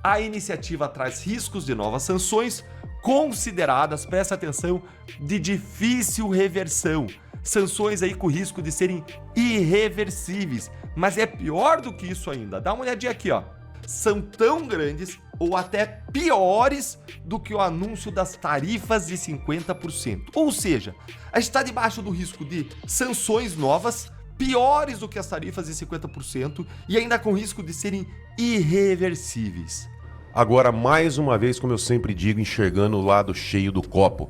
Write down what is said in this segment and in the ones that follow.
A iniciativa traz riscos de novas sanções consideradas, presta atenção, de difícil reversão. Sanções aí com risco de serem irreversíveis. Mas é pior do que isso ainda. Dá uma olhadinha aqui, ó. São tão grandes ou até piores do que o anúncio das tarifas de 50%. Ou seja, a gente está debaixo do risco de sanções novas, piores do que as tarifas de 50% e ainda com risco de serem irreversíveis. Agora, mais uma vez, como eu sempre digo, enxergando o lado cheio do copo,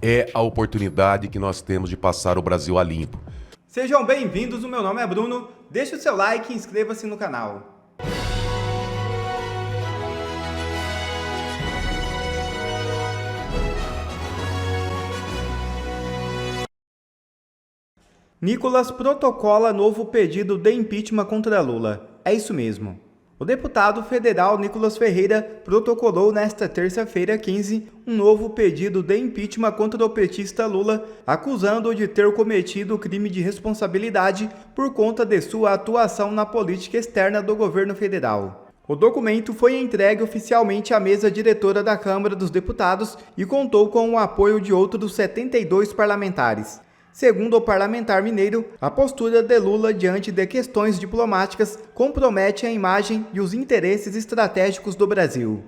é a oportunidade que nós temos de passar o Brasil a limpo. Sejam bem-vindos, o meu nome é Bruno, deixe o seu like e inscreva-se no canal. Nicolas protocola novo pedido de impeachment contra Lula. É isso mesmo. O deputado federal Nicolas Ferreira protocolou nesta terça-feira 15 um novo pedido de impeachment contra o petista Lula, acusando-o de ter cometido crime de responsabilidade por conta de sua atuação na política externa do governo federal. O documento foi entregue oficialmente à mesa diretora da Câmara dos Deputados e contou com o apoio de outros 72 parlamentares. Segundo o parlamentar mineiro, a postura de Lula diante de questões diplomáticas compromete a imagem e os interesses estratégicos do Brasil.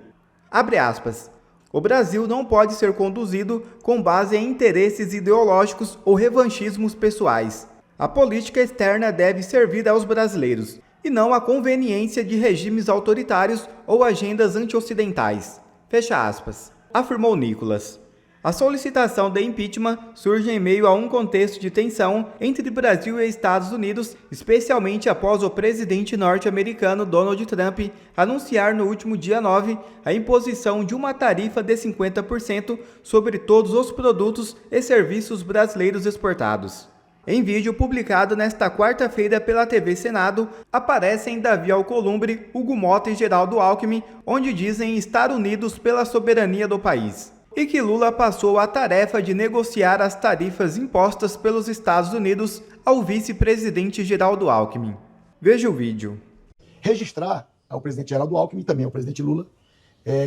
Abre aspas. O Brasil não pode ser conduzido com base em interesses ideológicos ou revanchismos pessoais. A política externa deve servir aos brasileiros, e não à conveniência de regimes autoritários ou agendas anti-ocidentais. Fecha aspas. Afirmou Nicolas. A solicitação de impeachment surge em meio a um contexto de tensão entre Brasil e Estados Unidos, especialmente após o presidente norte-americano Donald Trump anunciar no último dia 9 a imposição de uma tarifa de 50% sobre todos os produtos e serviços brasileiros exportados. Em vídeo publicado nesta quarta-feira pela TV Senado, aparecem Davi Alcolumbre, Hugo Mota e Geraldo Alckmin, onde dizem estar unidos pela soberania do país. E que Lula passou a tarefa de negociar as tarifas impostas pelos Estados Unidos ao vice-presidente Geraldo Alckmin. Veja o vídeo. Registrar ao presidente Geraldo Alckmin e também ao presidente Lula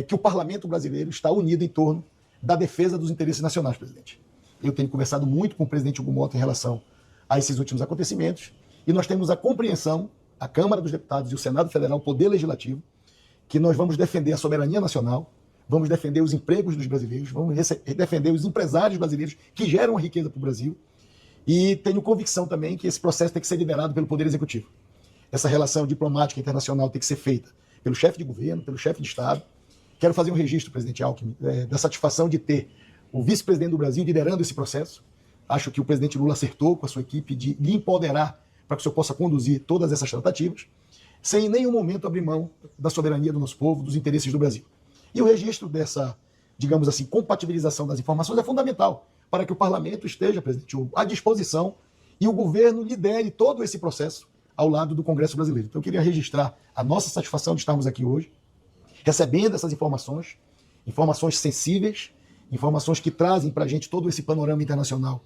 que o parlamento brasileiro está unido em torno da defesa dos interesses nacionais, presidente. Eu tenho conversado muito com o presidente Hugo Mota em relação a esses últimos acontecimentos e nós temos a compreensão, a Câmara dos Deputados e o Senado Federal, o Poder Legislativo, que nós vamos defender a soberania nacional, vamos defender os empregos dos brasileiros, vamos defender os empresários brasileiros que geram a riqueza para o Brasil. E tenho convicção também que esse processo tem que ser liderado pelo Poder Executivo. Essa relação diplomática internacional tem que ser feita pelo chefe de governo, pelo chefe de Estado. Quero fazer um registro, presidente Alckmin, da satisfação de ter o vice-presidente do Brasil liderando esse processo. Acho que o presidente Lula acertou com a sua equipe de lhe empoderar para que o senhor possa conduzir todas essas tratativas, sem em nenhum momento abrir mão da soberania do nosso povo, dos interesses do Brasil. E o registro dessa, digamos assim, compatibilização das informações é fundamental para que o parlamento esteja, presidente, à disposição e o governo lidere todo esse processo ao lado do Congresso brasileiro. Então eu queria registrar a nossa satisfação de estarmos aqui hoje, recebendo essas informações sensíveis, informações que trazem para a gente todo esse panorama internacional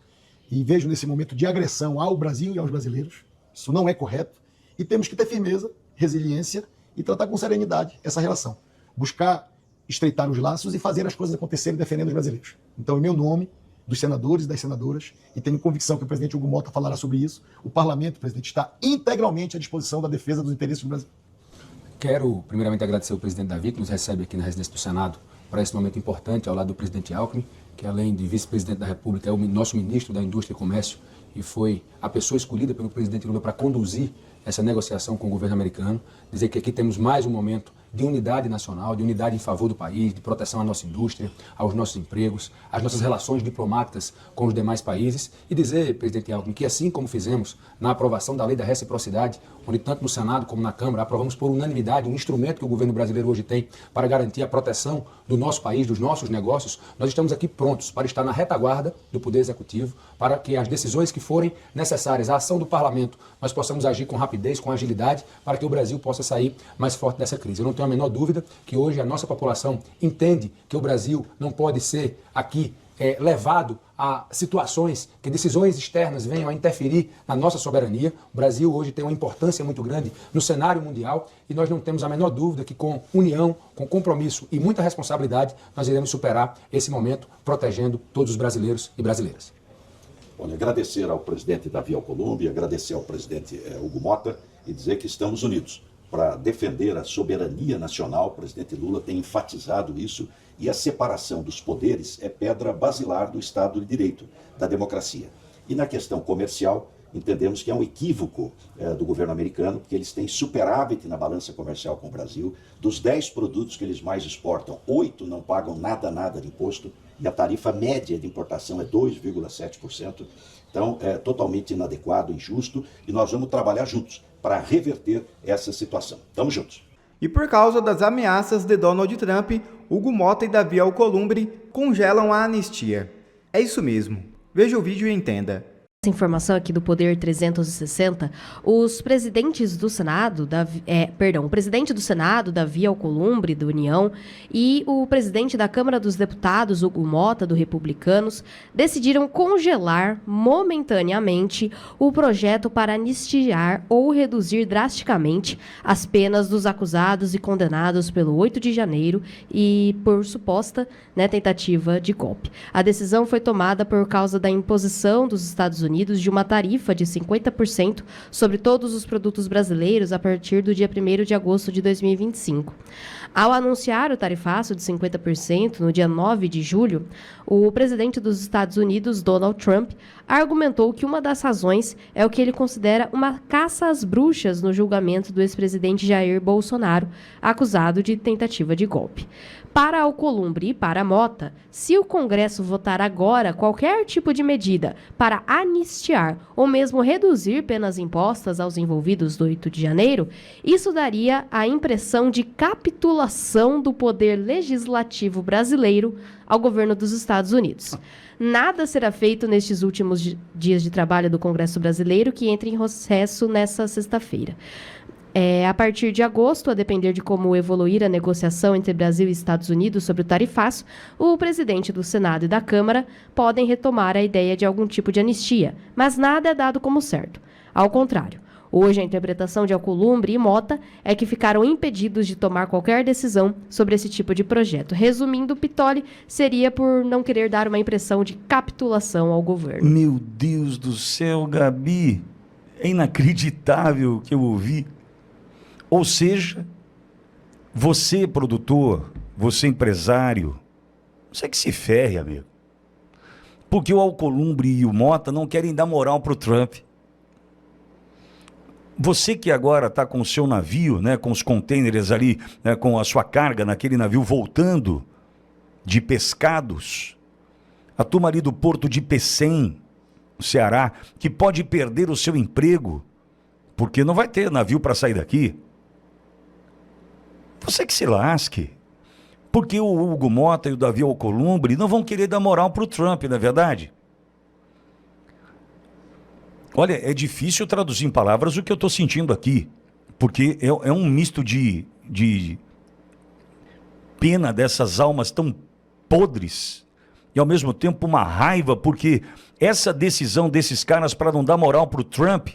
e vejo nesse momento de agressão ao Brasil e aos brasileiros. Isso não é correto e temos que ter firmeza, resiliência e tratar com serenidade essa relação. Buscar estreitar os laços e fazer as coisas acontecerem defendendo os brasileiros. Então, em meu nome, dos senadores e das senadoras, e tenho convicção que o presidente Hugo Mota falará sobre isso, o parlamento, presidente, está integralmente à disposição da defesa dos interesses do Brasil. Quero, primeiramente, agradecer ao presidente Davi, que nos recebe aqui na residência do Senado, para esse momento importante, ao lado do presidente Alckmin, que além de vice-presidente da República, é o nosso ministro da Indústria e Comércio, e foi a pessoa escolhida pelo presidente Lula para conduzir essa negociação com o governo americano. Dizer que aqui temos mais um momento de unidade nacional, de unidade em favor do país, de proteção à nossa indústria, aos nossos empregos, às nossas relações diplomáticas com os demais países. E dizer, presidente Alckmin, que assim como fizemos na aprovação da lei da reciprocidade, onde tanto no Senado como na Câmara aprovamos por unanimidade um instrumento que o governo brasileiro hoje tem para garantir a proteção do nosso país, dos nossos negócios, nós estamos aqui prontos para estar na retaguarda do Poder Executivo, para que as decisões que forem necessárias, a ação do Parlamento, nós possamos agir com rapidez, com agilidade, para que o Brasil possa sair mais forte dessa crise. Eu não tenho a menor dúvida que hoje a nossa população entende que o Brasil não pode ser aqui levado a situações que decisões externas venham a interferir na nossa soberania. O Brasil hoje tem uma importância muito grande no cenário mundial e nós não temos a menor dúvida que com união, com compromisso e muita responsabilidade, nós iremos superar esse momento protegendo todos os brasileiros e brasileiras. Olha, agradecer ao presidente Davi Alcolumbre, agradecer ao presidente Hugo Motta e dizer que estamos unidos para defender a soberania nacional. O presidente Lula tem enfatizado isso e a separação dos poderes é pedra basilar do Estado de Direito, da democracia. E na questão comercial, entendemos que é um equívoco do governo americano, porque eles têm superávit na balança comercial com o Brasil. Dos 10 produtos que eles mais exportam, 8 não pagam nada de imposto e a tarifa média de importação é 2,7%. Então, é totalmente inadequado, injusto, e nós vamos trabalhar juntos para reverter essa situação. Estamos juntos. E por causa das ameaças de Donald Trump, Hugo Motta e Davi Alcolumbre congelam a anistia. É isso mesmo. Veja o vídeo e entenda. Informação aqui do Poder 360, o presidente do Senado, Davi Alcolumbre, do União, e o presidente da Câmara dos Deputados, Hugo Motta, do Republicanos, decidiram congelar momentaneamente o projeto para anistiar ou reduzir drasticamente as penas dos acusados e condenados pelo 8 de janeiro e por suposta tentativa de golpe. A decisão foi tomada por causa da imposição dos Estados Unidos de uma tarifa de 50% sobre todos os produtos brasileiros a partir do dia 1º de agosto de 2025. Ao anunciar o tarifaço de 50% no dia 9 de julho, o presidente dos Estados Unidos, Donald Trump, argumentou que uma das razões é o que ele considera uma caça às bruxas no julgamento do ex-presidente Jair Bolsonaro, acusado de tentativa de golpe. Para Alcolumbre e para Motta, se o Congresso votar agora qualquer tipo de medida para anistiar ou mesmo reduzir penas impostas aos envolvidos do 8 de janeiro, isso daria a impressão de capitulação do poder legislativo brasileiro ao governo dos Estados Unidos. Nada será feito nestes últimos dias de trabalho do Congresso brasileiro, que entra em recesso nesta sexta-feira. A partir de agosto, a depender de como evoluir a negociação entre Brasil e Estados Unidos sobre o tarifaço, o presidente do Senado e da Câmara podem retomar a ideia de algum tipo de anistia, mas nada é dado como certo. Ao contrário, hoje a interpretação de Alcolumbre e Motta é que ficaram impedidos de tomar qualquer decisão sobre esse tipo de projeto. Resumindo, o Pitoli seria por não querer dar uma impressão de capitulação ao governo. Meu Deus do céu, Gabi, é inacreditável o que eu ouvi. Ou seja, você produtor, você empresário, você que se ferre, amigo. Porque o Alcolumbre e o Motta não querem dar moral para o Trump. Você que agora está com o seu navio, com os contêineres ali, com a sua carga naquele navio voltando de pescados, a turma ali do porto de Pecém, no Ceará, que pode perder o seu emprego, porque não vai ter navio para sair daqui. Você que se lasque, porque o Hugo Motta e o Davi Alcolumbre não vão querer dar moral para o Trump, não é verdade? Olha, é difícil traduzir em palavras o que eu estou sentindo aqui, porque é um misto de pena dessas almas tão podres e ao mesmo tempo uma raiva, porque essa decisão desses caras para não dar moral para o Trump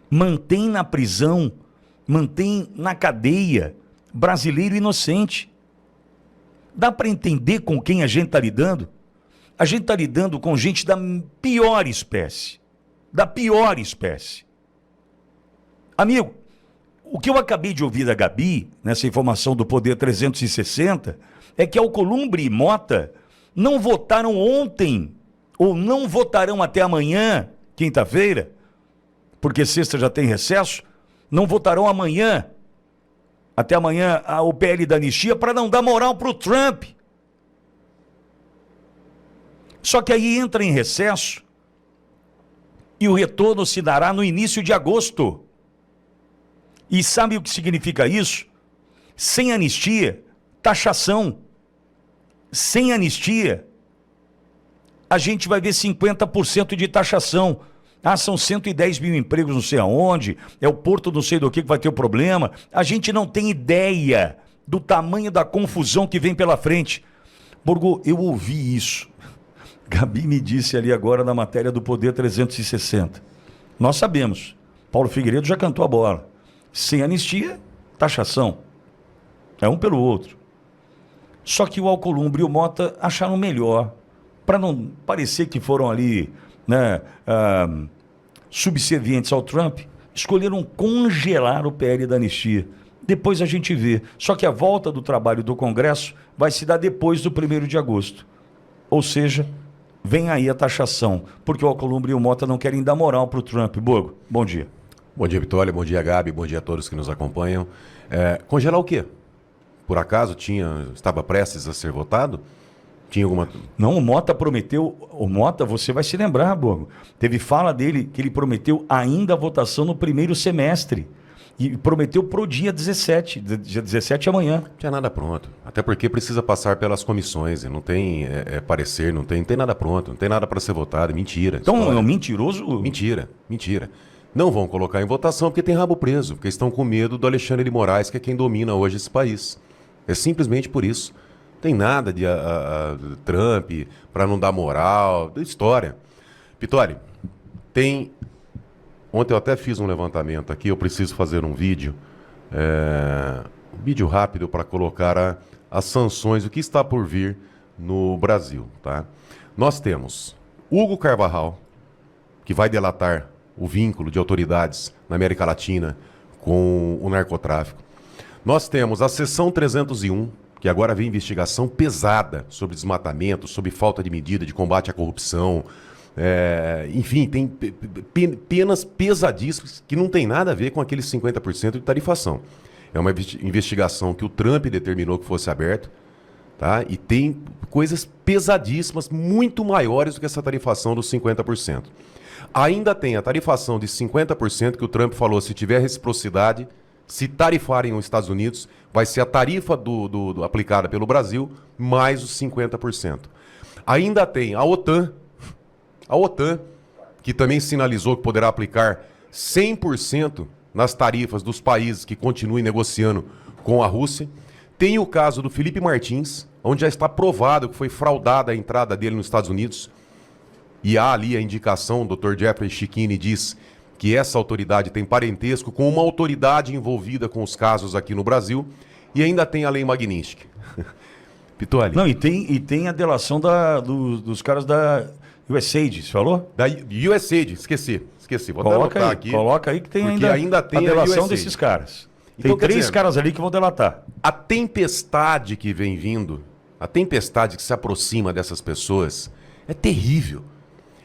mantém na prisão, mantém na cadeia brasileiro inocente. Dá para entender com quem a gente está lidando? A gente está lidando com gente da pior espécie. Da pior espécie. Amigo, o que eu acabei de ouvir da Gabi, nessa informação do Poder 360, é que Alcolumbre e Motta não votaram ontem, ou não votarão até amanhã, quinta-feira, porque sexta já tem recesso, não votarão amanhã, até amanhã, o PL da anistia, para não dar moral para o Trump. Só que aí entra em recesso e o retorno se dará no início de agosto. E sabe o que significa isso? Sem anistia, taxação. Sem anistia, a gente vai ver 50% de taxação. São 110 mil empregos não sei aonde, é o porto não sei do que vai ter o problema. A gente não tem ideia do tamanho da confusão que vem pela frente. Borgo, eu ouvi isso. Gabi me disse ali agora na matéria do Poder 360. Nós sabemos. Paulo Figueiredo já cantou a bola. Sem anistia, taxação. É um pelo outro. Só que o Alcolumbre e o Mota acharam melhor, para não parecer que foram ali, né, subservientes ao Trump, escolheram congelar o PL da anistia. Depois a gente vê. Só que a volta do trabalho do Congresso vai se dar depois do 1º de agosto. Ou seja, vem aí a taxação, porque o Alcolumbre e o Mota não querem dar moral para o Trump. Bogo, bom dia. Bom dia, Vitória. Bom dia, Gabi. Bom dia a todos que nos acompanham. Congelar o quê? Por acaso estava prestes a ser votado? Tinha alguma... Não, o Mota prometeu... O Mota, você vai se lembrar, Bogo. Teve fala dele que ele prometeu ainda a votação no 1º semestre. E prometeu pro dia 17. Dia 17 amanhã. Não tinha nada pronto. Até porque precisa passar pelas comissões. E não tem parecer, não tem nada pronto. Não tem nada para ser votado. Mentira. Então é um mentiroso? Mentira. Não vão colocar em votação porque tem rabo preso. Porque estão com medo do Alexandre de Moraes, que é quem domina hoje esse país. É simplesmente por isso. Não tem nada de Trump para não dar moral. História. Vitória, tem... Ontem eu até fiz um levantamento aqui, eu preciso fazer um vídeo rápido para colocar as sanções, o que está por vir no Brasil, tá? Nós temos Hugo Carvajal, que vai delatar o vínculo de autoridades na América Latina com o narcotráfico. Nós temos a Seção 301, que agora vem investigação pesada sobre desmatamento, sobre falta de medida de combate à corrupção. Enfim, tem penas pesadíssimas que não tem nada a ver com aqueles 50% de tarifação. É uma investigação que o Trump determinou que fosse aberta, tá? E tem coisas pesadíssimas, muito maiores do que essa tarifação dos 50%. Ainda tem a tarifação de 50% que o Trump falou, se tiver reciprocidade, se tarifarem os Estados Unidos, vai ser a tarifa aplicada pelo Brasil mais os 50%. Ainda tem a OTAN, que também sinalizou que poderá aplicar 100% nas tarifas dos países que continuem negociando com a Rússia. Tem o caso do Felipe Martins, onde já está provado que foi fraudada a entrada dele nos Estados Unidos. E há ali a indicação, o Dr. Jeffrey Schickini diz que essa autoridade tem parentesco com uma autoridade envolvida com os casos aqui no Brasil. E ainda tem a Lei Magnitsky. Pitoli. Não, e tem a delação dos caras da... USAID, você falou? Da USAID, esqueci. Vou coloca aí, aqui. Coloca aí que tem ainda tem a delação desses caras. Então, tem 3 caras ali que vão delatar. A tempestade que vem vindo, a tempestade que se aproxima dessas pessoas é terrível.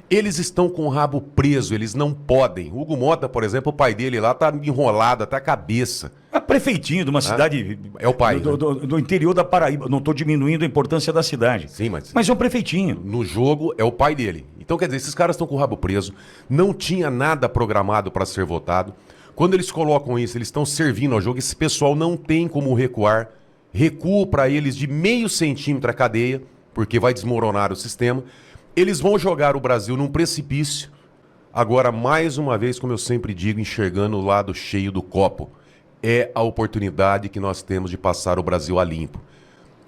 Eles estão com o rabo preso, eles não podem. Hugo Mota, por exemplo, o pai dele lá tá enrolado até a cabeça. É prefeitinho de uma cidade... É o pai. Do interior da Paraíba. Não estou diminuindo a importância da cidade. Sim, mas é um prefeitinho. No jogo, é o pai dele. Então, quer dizer, esses caras estão com o rabo preso. Não tinha nada programado para ser votado. Quando eles colocam isso, eles estão servindo ao jogo. Esse pessoal não tem como recuar. Recuo para eles de meio centímetro a cadeia, porque vai desmoronar o sistema. Eles vão jogar o Brasil num precipício. Agora, mais uma vez, como eu sempre digo, enxergando o lado cheio do copo. É a oportunidade que nós temos de passar o Brasil a limpo.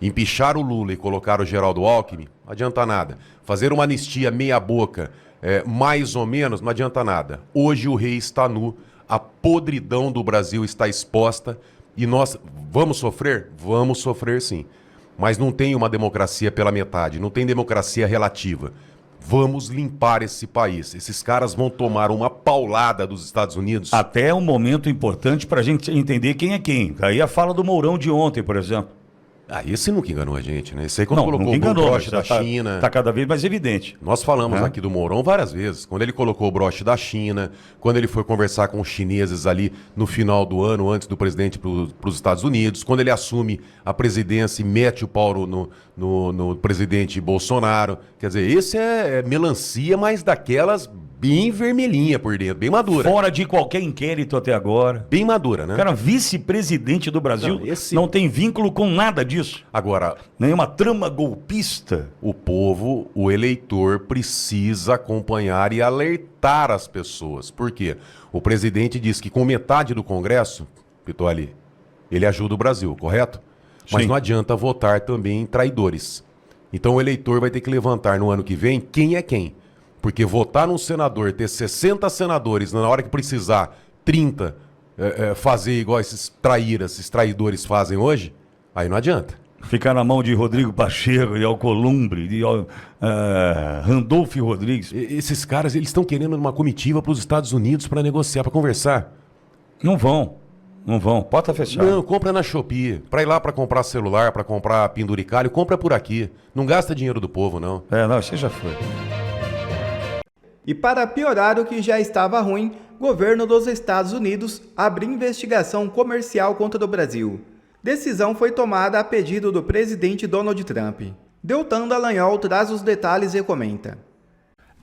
Empichar o Lula e colocar o Geraldo Alckmin, não adianta nada. Fazer uma anistia meia boca, mais ou menos, não adianta nada. Hoje o rei está nu, a podridão do Brasil está exposta e nós vamos sofrer? Vamos sofrer sim. Mas não tem uma democracia pela metade, não tem democracia relativa. Vamos limpar esse país. Esses caras vão tomar uma paulada dos Estados Unidos. Até um momento importante para a gente entender quem é quem. Aí a fala do Mourão de ontem, por exemplo. Esse nunca enganou a gente, né? Esse aí quando não, colocou nunca enganou, o broche da China... Tá cada vez mais evidente. Nós falamos aqui do Mourão várias vezes. Quando ele colocou o broche da China, quando ele foi conversar com os chineses ali no final do ano, antes do presidente para os Estados Unidos, quando ele assume a presidência e mete o pau no presidente Bolsonaro. Quer dizer, esse é melancia, mas daquelas bem vermelhinha por dentro, bem madura. Fora de qualquer inquérito até agora. Bem madura, né? Cara, vice-presidente do Brasil não tem vínculo com nada disso. Agora, nenhuma trama golpista. O povo, o eleitor, precisa acompanhar e alertar as pessoas. Por quê? O presidente diz que com metade do Congresso, Pitoli, ele ajuda o Brasil, correto? Mas não adianta votar também em traidores. Então o eleitor vai ter que levantar no ano que vem quem é quem. Porque votar num senador, ter 60 senadores, na hora que precisar, 30, fazer igual esses traíras, esses traidores fazem hoje, aí não adianta. Ficar na mão de Rodrigo Pacheco, de Alcolumbre, de Randolph Rodrigues. Esses caras, eles estão querendo uma comitiva para os Estados Unidos para negociar, para conversar. Não vão. Porta fechada. Não, compra na Shopee. Para ir lá para comprar celular, para comprar penduricalho, compra por aqui. Não gasta dinheiro do povo, não. Não, isso já foi. E para piorar o que já estava ruim, o governo dos Estados Unidos abriu investigação comercial contra o Brasil. Decisão foi tomada a pedido do presidente Donald Trump. Deltan Dallagnol traz os detalhes e comenta.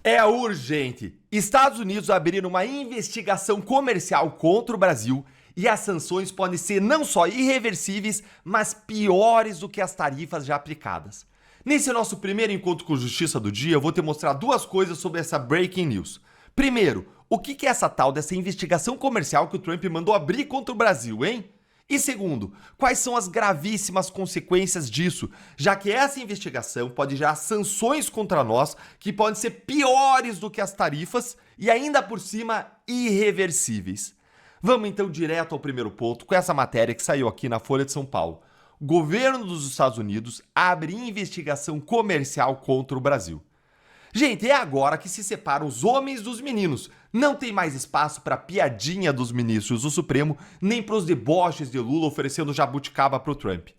É urgente. Estados Unidos abriram uma investigação comercial contra o Brasil e as sanções podem ser não só irreversíveis, mas piores do que as tarifas já aplicadas. Nesse nosso primeiro encontro com Justiça do Dia, eu vou te mostrar duas coisas sobre essa breaking news. Primeiro, o que é essa tal dessa investigação comercial que o Trump mandou abrir contra o Brasil, hein? E segundo, quais são as gravíssimas consequências disso, já que essa investigação pode gerar sanções contra nós que podem ser piores do que as tarifas e ainda por cima irreversíveis. Vamos então direto ao primeiro ponto com essa matéria que saiu aqui na Folha de São Paulo. O governo dos Estados Unidos abre investigação comercial contra o Brasil. Gente, é agora que se separam os homens dos meninos. Não tem mais espaço para piadinha dos ministros do Supremo, nem para os deboches de Lula oferecendo jabuticaba para o Trump.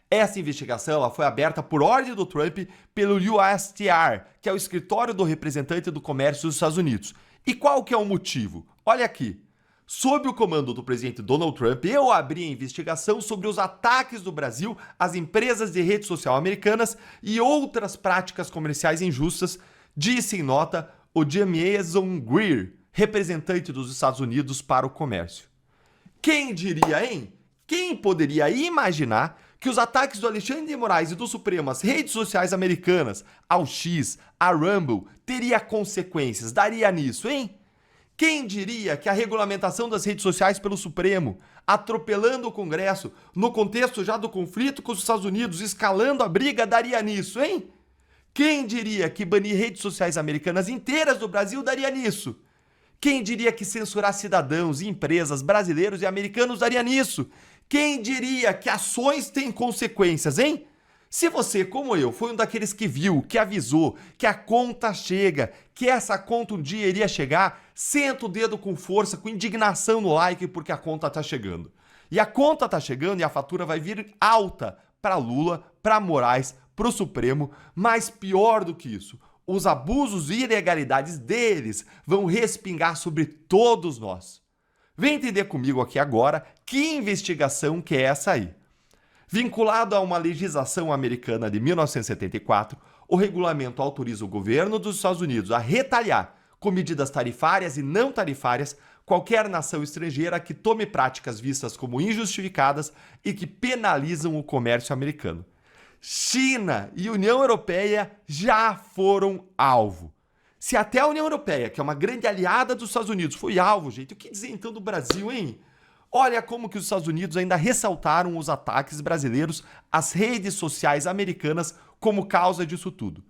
Essa investigação ela foi aberta por ordem do Trump pelo USTR, que é o escritório do representante do comércio dos Estados Unidos. E qual que é o motivo? Olha aqui. Sob o comando do presidente Donald Trump, eu abri a investigação sobre os ataques do Brasil às empresas de rede social americanas e outras práticas comerciais injustas, disse em nota o Jamieson Greer, representante dos Estados Unidos para o comércio. Quem diria, hein? Quem poderia imaginar que os ataques do Alexandre de Moraes e do Supremo às redes sociais americanas, ao X, a Rumble, teria consequências? Daria nisso, hein? Quem diria que a regulamentação das redes sociais pelo Supremo, atropelando o Congresso, no contexto já do conflito com os Estados Unidos, escalando a briga, daria nisso, hein? Quem diria que banir redes sociais americanas inteiras do Brasil daria nisso? Quem diria que censurar cidadãos e empresas brasileiros e americanos daria nisso? Quem diria que ações têm consequências, hein? Se você, como eu, foi um daqueles que viu, que avisou, que a conta chega, que essa conta um dia iria chegar, senta o dedo com força, com indignação no like, porque a conta tá chegando. E a conta tá chegando e a fatura vai vir alta para Lula, para Moraes, para o Supremo, mas pior do que isso, os abusos e ilegalidades deles vão respingar sobre todos nós. Vem entender comigo aqui agora que investigação que é essa aí. Vinculado a uma legislação americana de 1974, o regulamento autoriza o governo dos Estados Unidos a retalhar com medidas tarifárias e não tarifárias qualquer nação estrangeira que tome práticas vistas como injustificadas e que penalizam o comércio americano. China e União Europeia já foram alvo. Se até a União Europeia, que é uma grande aliada dos Estados Unidos, foi alvo, gente, o que dizer então do Brasil, hein? Olha como que os Estados Unidos ainda ressaltaram os ataques brasileiros às redes sociais americanas como causa disso tudo.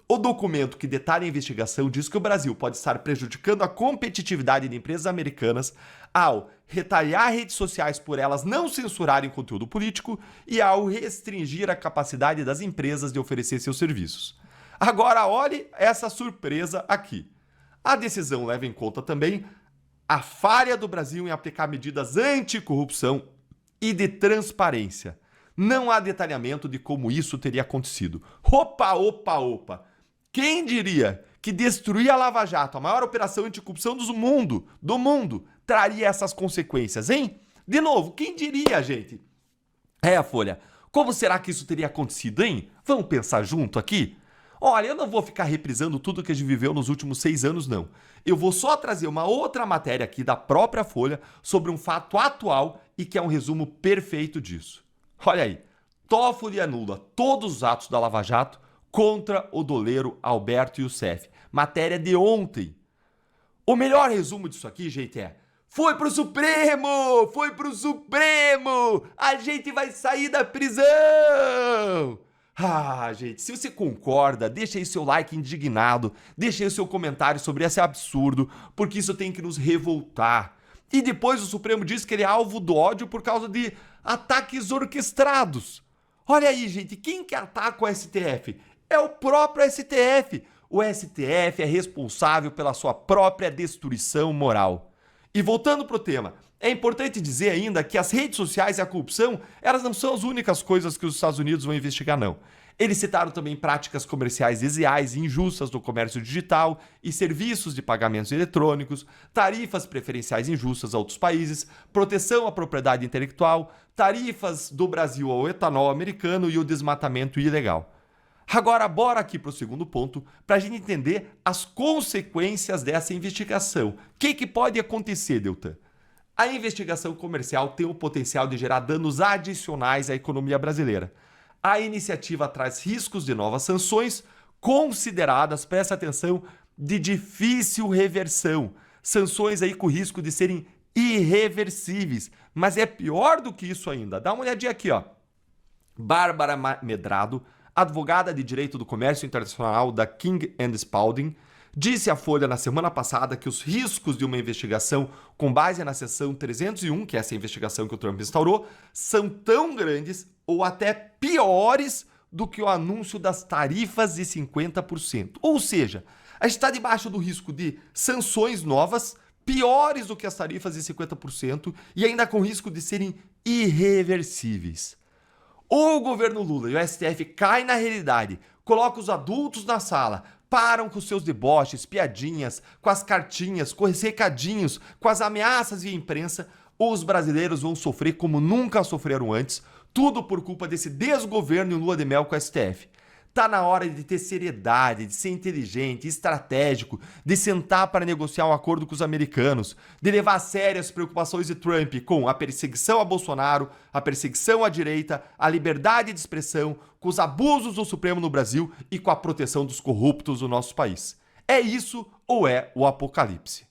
O documento que detalha a investigação diz que o Brasil pode estar prejudicando a competitividade de empresas americanas ao retalhar redes sociais por elas não censurarem conteúdo político e ao restringir a capacidade das empresas de oferecer seus serviços. Agora olhe essa surpresa aqui. A decisão leva em conta também a falha do Brasil em aplicar medidas anticorrupção e de transparência. Não há detalhamento de como isso teria acontecido. Opa! Quem diria que destruir a Lava Jato, a maior operação anticorrupção do mundo, traria essas consequências, hein? De novo, quem diria, gente? A Folha, como será que isso teria acontecido, hein? Vamos pensar junto aqui? Olha, eu não vou ficar reprisando tudo que a gente viveu nos últimos 6 anos, não. Eu vou só trazer uma outra matéria aqui da própria Folha sobre um fato atual e que é um resumo perfeito disso. Olha aí, Toffoli anula todos os atos da Lava Jato contra o doleiro Alberto Youssef. Matéria de ontem. O melhor resumo disso aqui, gente, é: foi pro Supremo! A gente vai sair da prisão! Ah, gente, se você concorda, deixa aí seu like indignado, deixa aí o seu comentário sobre esse absurdo, porque isso tem que nos revoltar. E depois o Supremo diz que ele é alvo do ódio por causa de ataques orquestrados. Olha aí, gente, quem que ataca o STF? É o próprio STF. O STF é responsável pela sua própria destruição moral. E voltando pro tema, é importante dizer ainda que as redes sociais e a corrupção, elas não são as únicas coisas que os Estados Unidos vão investigar, não. Eles citaram também práticas comerciais desleais e injustas no comércio digital e serviços de pagamentos eletrônicos, tarifas preferenciais injustas a outros países, proteção à propriedade intelectual, tarifas do Brasil ao etanol americano e o desmatamento ilegal. Agora, bora aqui para o segundo ponto, para a gente entender as consequências dessa investigação. O que pode acontecer, Deltan? A investigação comercial tem o potencial de gerar danos adicionais à economia brasileira. A iniciativa traz riscos de novas sanções consideradas, presta atenção, de difícil reversão. Sanções aí com risco de serem irreversíveis. Mas é pior do que isso ainda. Dá uma olhadinha aqui, ó. Bárbara Medrado, advogada de Direito do Comércio Internacional da King & Spalding, disse à Folha na semana passada que os riscos de uma investigação com base na seção 301, que é essa investigação que o Trump instaurou, são tão grandes ou até piores do que o anúncio das tarifas de 50%. Ou seja, a gente está debaixo do risco de sanções novas, piores do que as tarifas de 50% e ainda com risco de serem irreversíveis. Ou o governo Lula e o STF caem na realidade, colocam os adultos na sala, param com seus deboches, piadinhas, com as cartinhas, com os recadinhos, com as ameaças via imprensa, ou os brasileiros vão sofrer como nunca sofreram antes, tudo por culpa desse desgoverno e lua de mel com o STF. Tá na hora de ter seriedade, de ser inteligente, estratégico, de sentar para negociar um acordo com os americanos, de levar a sério as preocupações de Trump com a perseguição a Bolsonaro, a perseguição à direita, a liberdade de expressão, com os abusos do Supremo no Brasil e com a proteção dos corruptos do nosso país. É isso ou é o apocalipse?